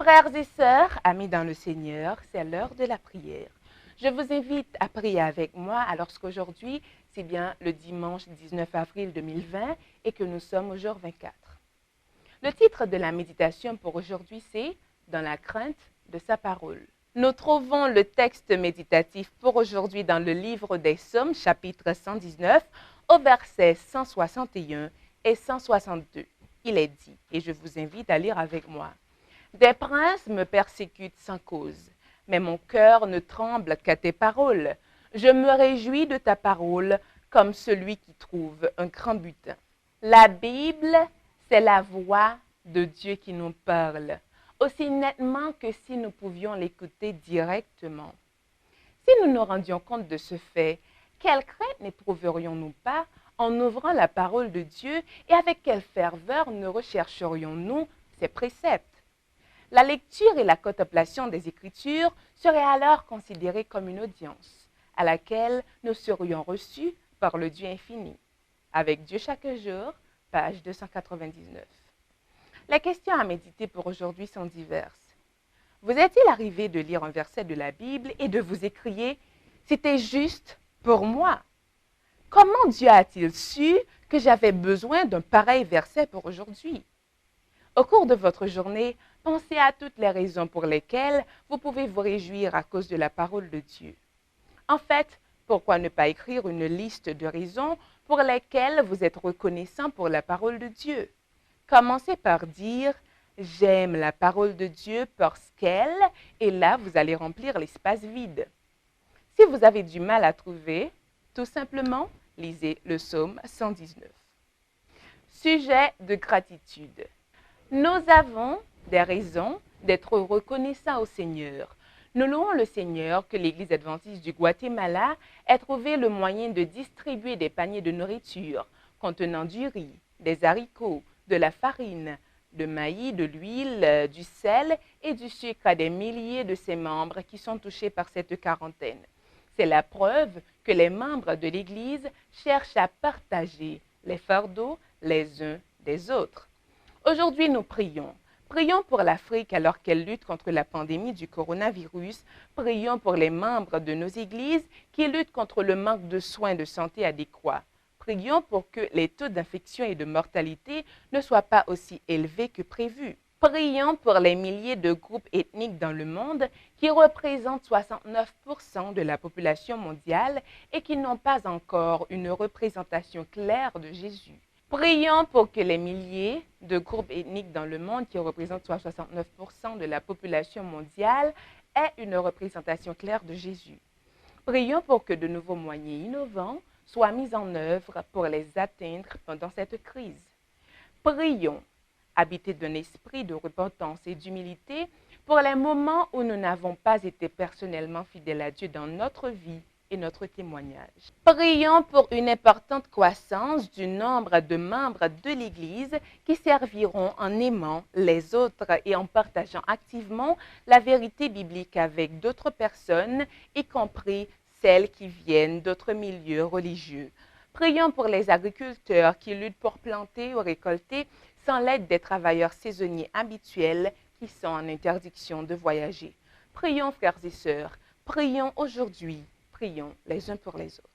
Frères et sœurs, amis dans le Seigneur, c'est l'heure de la prière. Je vous invite à prier avec moi alors qu'aujourd'hui, c'est bien le dimanche 19 avril 2020 et que nous sommes au jour 24. Le titre de la méditation pour aujourd'hui, c'est « Dans la crainte de sa parole ». Nous trouvons le texte méditatif pour aujourd'hui dans le livre des Psaumes, chapitre 119, au verset 161 et 162. Il est dit, et je vous invite à lire avec moi. « Des princes me persécutent sans cause, mais mon cœur ne tremble qu'à tes paroles. Je me réjouis de ta parole comme celui qui trouve un grand butin. » La Bible, c'est la voix de Dieu qui nous parle, aussi nettement que si nous pouvions l'écouter directement. Si nous nous rendions compte de ce fait, quelle crainte n'éprouverions-nous pas en ouvrant la parole de Dieu et avec quelle ferveur nous rechercherions-nous ses préceptes? La lecture et la contemplation des Écritures seraient alors considérées comme une audience à laquelle nous serions reçus par le Dieu infini. Avec Dieu chaque jour, page 299. Les questions à méditer pour aujourd'hui sont diverses. Vous est-il arrivé de lire un verset de la Bible et de vous écrier « C'était juste pour moi ». Comment Dieu a-t-il su que j'avais besoin d'un pareil verset pour aujourd'hui? Au cours de votre journée, pensez à toutes les raisons pour lesquelles vous pouvez vous réjouir à cause de la parole de Dieu. En fait, pourquoi ne pas écrire une liste de raisons pour lesquelles vous êtes reconnaissant pour la parole de Dieu? Commencez par dire « J'aime la parole de Dieu parce qu'elle » et là, vous allez remplir l'espace vide. Si vous avez du mal à trouver, tout simplement, lisez le psaume 119. Sujet de gratitude. Nous avons des raisons d'être reconnaissants au Seigneur. Nous louons le Seigneur que l'Église adventiste du Guatemala ait trouvé le moyen de distribuer des paniers de nourriture contenant du riz, des haricots, de la farine, de maïs, de l'huile, du sel et du sucre à des milliers de ses membres qui sont touchés par cette quarantaine. C'est la preuve que les membres de l'Église cherchent à partager les fardeaux les uns des autres. Aujourd'hui, nous prions. Prions pour l'Afrique alors qu'elle lutte contre la pandémie du coronavirus. Prions pour les membres de nos églises qui luttent contre le manque de soins de santé adéquats. Prions pour que les taux d'infection et de mortalité ne soient pas aussi élevés que prévu. Prions pour les milliers de groupes ethniques dans le monde qui représentent 69% de la population mondiale et qui n'ont pas encore une représentation claire de Jésus. Prions pour que les milliers de groupes ethniques dans le monde qui représentent 69% de la population mondiale aient une représentation claire de Jésus. Prions pour que de nouveaux moyens innovants soient mis en œuvre pour les atteindre pendant cette crise. Prions, habités d'un esprit de repentance et d'humilité, pour les moments où nous n'avons pas été personnellement fidèles à Dieu dans notre vie et notre témoignage. Prions pour une importante croissance du nombre de membres de l'Église qui serviront en aimant les autres et en partageant activement la vérité biblique avec d'autres personnes, y compris celles qui viennent d'autres milieux religieux. Prions pour les agriculteurs qui luttent pour planter ou récolter sans l'aide des travailleurs saisonniers habituels qui sont en interdiction de voyager. Prions, frères et sœurs, prions aujourd'hui. Prions les uns pour les autres.